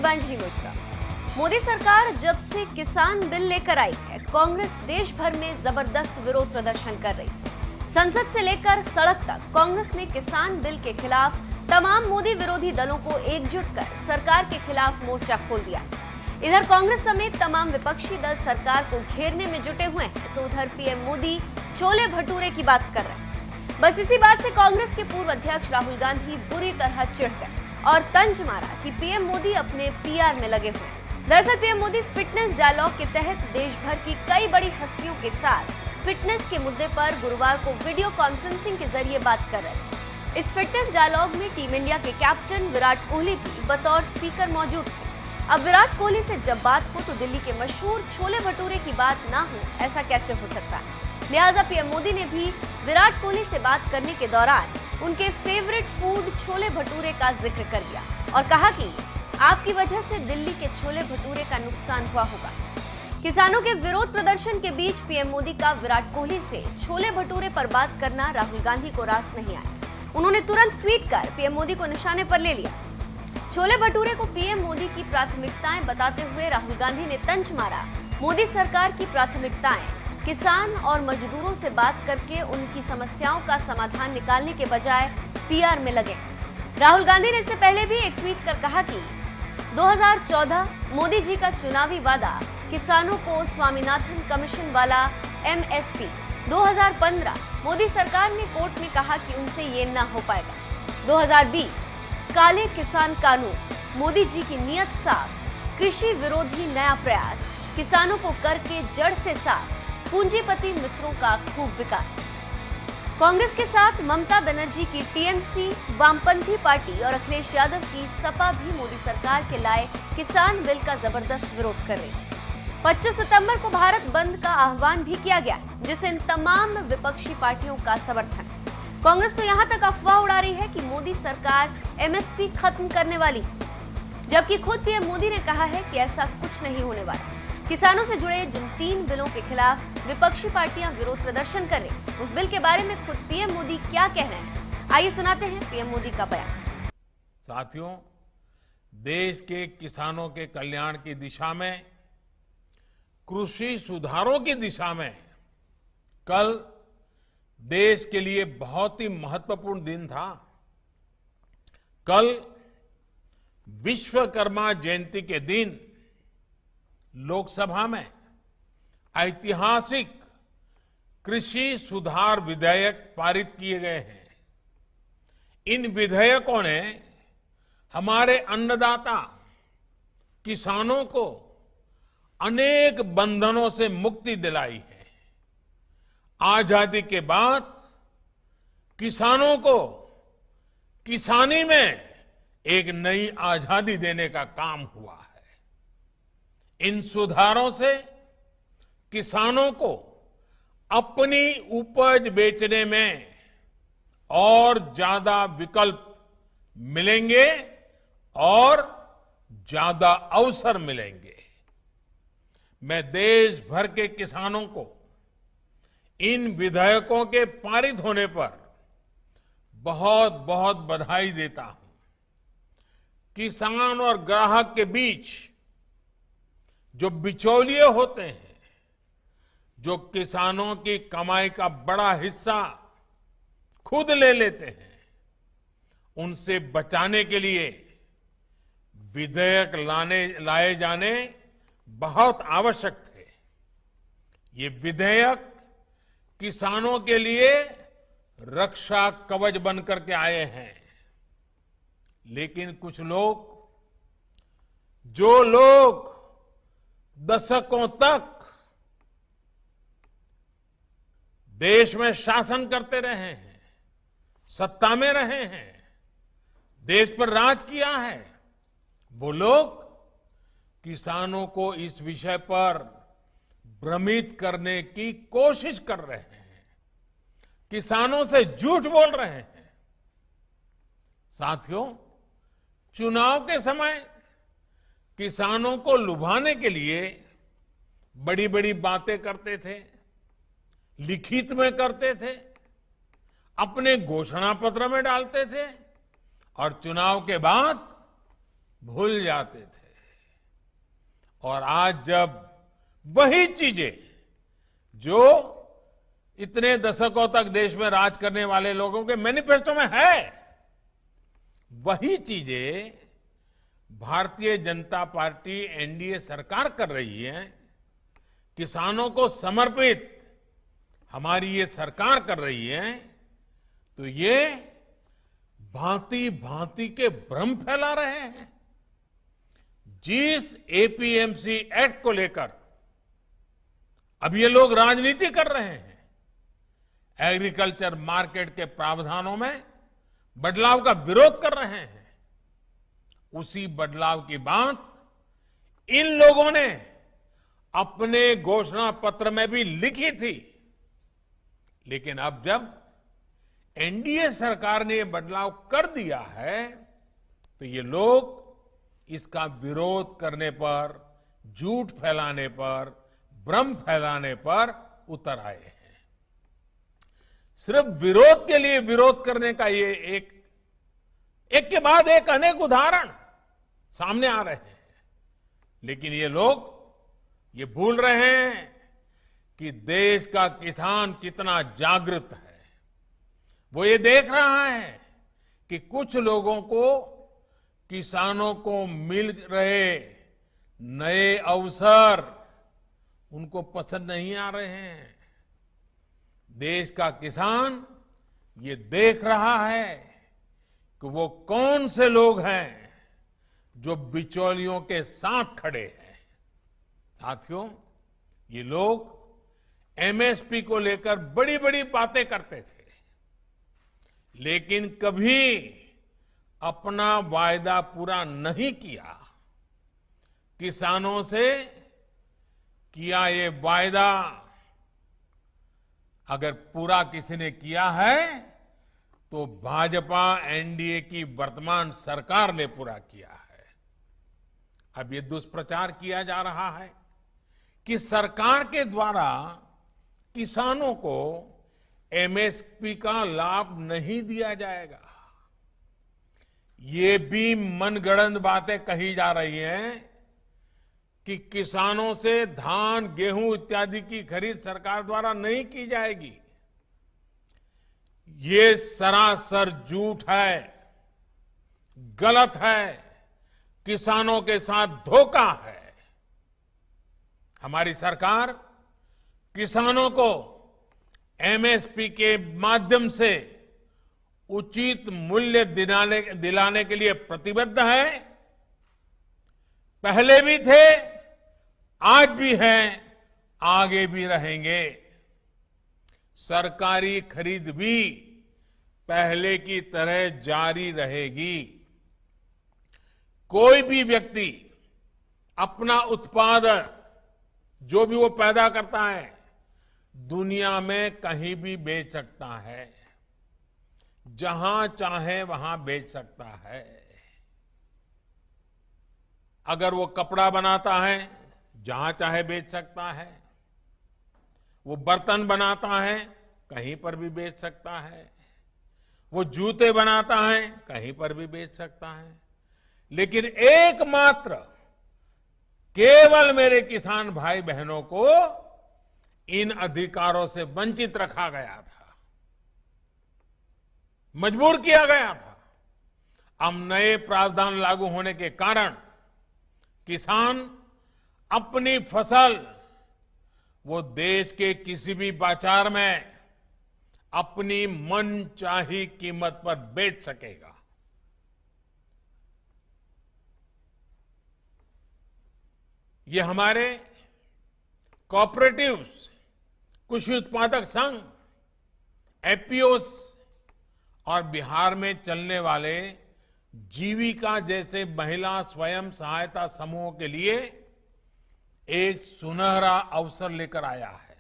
दीपांजलि मोइत्रा। मोदी सरकार जब से किसान बिल लेकर आई है, कांग्रेस देश भर में जबरदस्त विरोध प्रदर्शन कर रही है। संसद से लेकर सड़क तक कांग्रेस ने किसान बिल के खिलाफ तमाम मोदी विरोधी दलों को एकजुट कर सरकार के खिलाफ मोर्चा खोल दिया। इधर कांग्रेस समेत तमाम विपक्षी दल सरकार को घेरने में जुटे हुए हैं, तो उधर पीएम मोदी छोले भटूरे की बात कर रहे हैं। बस इसी बात से कांग्रेस के पूर्व अध्यक्ष राहुल गांधी बुरी तरह चिढ़ गए और तंज मारा कि पीएम मोदी अपने पीआर में लगे हुए हैं। दरअसल पीएम मोदी फिटनेस डायलॉग के तहत देश भर की कई बड़ी हस्तियों के साथ फिटनेस के मुद्दे पर गुरुवार को वीडियो कॉन्फ्रेंसिंग के जरिए बात कर रहे थे। इस फिटनेस डायलॉग में टीम इंडिया के कैप्टन विराट कोहली भी बतौर स्पीकर मौजूद थे। अब विराट कोहली से जब बात हो तो दिल्ली के मशहूर छोले भटूरे की बात ना हो, ऐसा कैसे हो सकता है। लिहाजा पीएम मोदी ने भी विराट कोहली से बात करने के दौरान उनके फेवरेट फूड छोले भटूरे का जिक्र कर दिया और कहा कि आपकी वजह से दिल्ली के छोले भटूरे का नुकसान हुआ होगा। किसानों के विरोध प्रदर्शन के बीच पीएम मोदी का विराट कोहली से छोले भटूरे पर बात करना राहुल गांधी को रास नहीं आया। उन्होंने तुरंत ट्वीट कर पीएम मोदी को निशाने पर ले लिया। छोले भटूरे को पीएम मोदी की प्राथमिकताएं बताते हुए राहुल गांधी ने तंज मारा, मोदी सरकार की प्राथमिकताएं किसान और मजदूरों से बात करके उनकी समस्याओं का समाधान निकालने के बजाय पीआर में लगे। राहुल गांधी ने इससे पहले भी एक ट्वीट कर कहा कि 2014 मोदी जी का चुनावी वादा किसानों को स्वामीनाथन कमीशन वाला एमएसपी, 2015 मोदी सरकार ने कोर्ट में कहा कि उनसे ये न हो पाएगा। 2020 काले किसान कानून, मोदी जी की नियत साफ, कृषि विरोधी नया प्रयास, किसानों को कर के जड़ से साफ, पूंजीपति मित्रों का खूब विकास। कांग्रेस के साथ ममता बनर्जी की टीएमसी, वामपंथी पार्टी और अखिलेश यादव की सपा भी मोदी सरकार के लाए किसान बिल का जबरदस्त विरोध कर रही है। 25 सितंबर को भारत बंद का आह्वान भी किया गया, जिसे इन तमाम विपक्षी पार्टियों का समर्थन। कांग्रेस तो यहां तक अफवाह उड़ा रही है कि मोदी सरकार एमएसपी खत्म करने वाली, जबकि खुद पीएम मोदी ने कहा है कि ऐसा कुछ नहीं होने वाला। किसानों से जुड़े जिन 3 बिलों के खिलाफ विपक्षी पार्टियां विरोध प्रदर्शन कर रही, उस बिल के बारे में खुद पीएम मोदी क्या कह रहे हैं, आइए सुनाते हैं पीएम मोदी का बयान। साथियों, देश के किसानों के कल्याण की दिशा में, कृषि सुधारों की दिशा में कल देश के लिए बहुत ही महत्वपूर्ण दिन था। कल विश्वकर्मा जयंती के दिन लोकसभा में ऐतिहासिक कृषि सुधार विधेयक पारित किए गए हैं। इन विधेयकों ने हमारे अन्नदाता किसानों को अनेक बंधनों से मुक्ति दिलाई है। आजादी के बाद किसानों को किसानी में एक नई आजादी देने का काम हुआ है। इन सुधारों से किसानों को अपनी उपज बेचने में और ज्यादा विकल्प मिलेंगे और ज्यादा अवसर मिलेंगे। मैं देश भर के किसानों को इन विधेयकों के पारित होने पर बहुत बहुत बधाई देता हूं। किसान और ग्राहक के बीच जो बिचौलिए होते हैं, जो किसानों की कमाई का बड़ा हिस्सा खुद ले लेते हैं, उनसे बचाने के लिए विधेयक लाए जाने बहुत आवश्यक थे। ये विधेयक किसानों के लिए रक्षा कवच बनकर के आए हैं। लेकिन कुछ लोग, जो लोग दशकों तक देश में शासन करते रहे हैं, सत्ता में रहे हैं, देश पर राज किया है, वो लोग किसानों को इस विषय पर भ्रमित करने की कोशिश कर रहे हैं, किसानों से झूठ बोल रहे हैं। साथियों, चुनाव के समय किसानों को लुभाने के लिए बड़ी बड़ी बातें करते थे, लिखित में करते थे, अपने घोषणा पत्र में डालते थे और चुनाव के बाद भूल जाते थे। और आज जब वही चीजें जो इतने दशकों तक देश में राज करने वाले लोगों के मैनिफेस्टो में है, वही चीजें भारतीय जनता पार्टी एनडीए सरकार कर रही है, किसानों को समर्पित हमारी ये सरकार कर रही है, तो ये भांति भांति के भ्रम फैला रहे हैं। जिस एपीएमसी एक्ट को लेकर अब ये लोग राजनीति कर रहे हैं, एग्रीकल्चर मार्केट के प्रावधानों में बदलाव का विरोध कर रहे हैं, उसी बदलाव की बात इन लोगों ने अपने घोषणा पत्र में भी लिखी थी। लेकिन अब जब एनडीए सरकार ने ये बदलाव कर दिया है, तो ये लोग इसका विरोध करने पर, झूठ फैलाने पर, भ्रम फैलाने पर उतर आए हैं। सिर्फ विरोध के लिए विरोध करने का ये एक के बाद एक अनेक उदाहरण सामने आ रहे हैं। लेकिन ये लोग ये भूल रहे हैं कि देश का किसान कितना जागृत है। वो ये देख रहा है कि कुछ लोगों को, किसानों को मिल रहे नए अवसर उनको पसंद नहीं आ रहे हैं। देश का किसान ये देख रहा है कि वो कौन से लोग हैं जो बिचौलियों के साथ खड़े हैं। साथियों, ये लोग एमएसपी को लेकर बड़ी बड़ी बातें करते थे, लेकिन कभी अपना वायदा पूरा नहीं किया। किसानों से किया ये वायदा अगर पूरा किसी ने किया है तो भाजपा एनडीए की वर्तमान सरकार ने पूरा किया है। अब ये दुष्प्रचार किया जा रहा है कि सरकार के द्वारा किसानों को एमएसपी का लाभ नहीं दिया जाएगा। ये भी मनगढ़ंत बातें कही जा रही हैं कि किसानों से धान, गेहूं इत्यादि की खरीद सरकार द्वारा नहीं की जाएगी। ये सरासर झूठ है, गलत है, किसानों के साथ धोखा है। हमारी सरकार किसानों को एमएसपी के माध्यम से उचित मूल्य दिलाने के लिए प्रतिबद्ध है। पहले भी थे, आज भी हैं, आगे भी रहेंगे। सरकारी खरीद भी पहले की तरह जारी रहेगी। कोई भी व्यक्ति अपना उत्पादन जो भी वो पैदा करता है दुनिया में कहीं भी बेच सकता है, जहां चाहे वहां बेच सकता है। अगर वो कपड़ा बनाता है जहां चाहे बेच सकता है, वो बर्तन बनाता है कहीं पर भी बेच सकता है, वो जूते बनाता है कहीं पर भी बेच सकता है। लेकिन एकमात्र केवल मेरे किसान भाई बहनों को इन अधिकारों से वंचित रखा गया था, मजबूर किया गया था। अब नए प्रावधान लागू होने के कारण किसान अपनी फसल वो देश के किसी भी बाजार में अपनी मनचाही कीमत पर बेच सकेगा। ये हमारे कोऑपरेटिव्स, कृषि उत्पादक संघ, एपीओस और बिहार में चलने वाले जीविका जैसे महिला स्वयं सहायता समूहों के लिए एक सुनहरा अवसर लेकर आया है।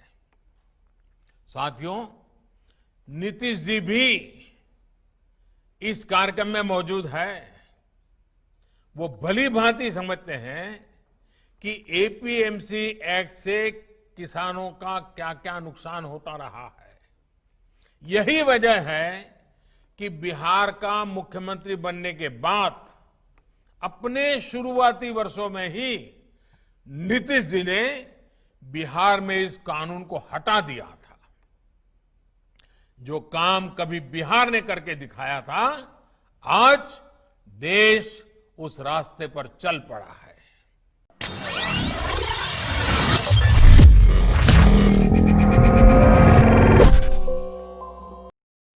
साथियों, नीतीश जी भी इस कार्यक्रम में मौजूद है। वो भली भांति समझते हैं कि एपीएमसी एक्ट से किसानों का क्या क्या नुकसान होता रहा है। यही वजह है कि बिहार का मुख्यमंत्री बनने के बाद अपने शुरुआती वर्षों में ही नीतीश जी ने बिहार में इस कानून को हटा दिया था। जो काम कभी बिहार ने करके दिखाया था, आज देश उस रास्ते पर चल पड़ा है।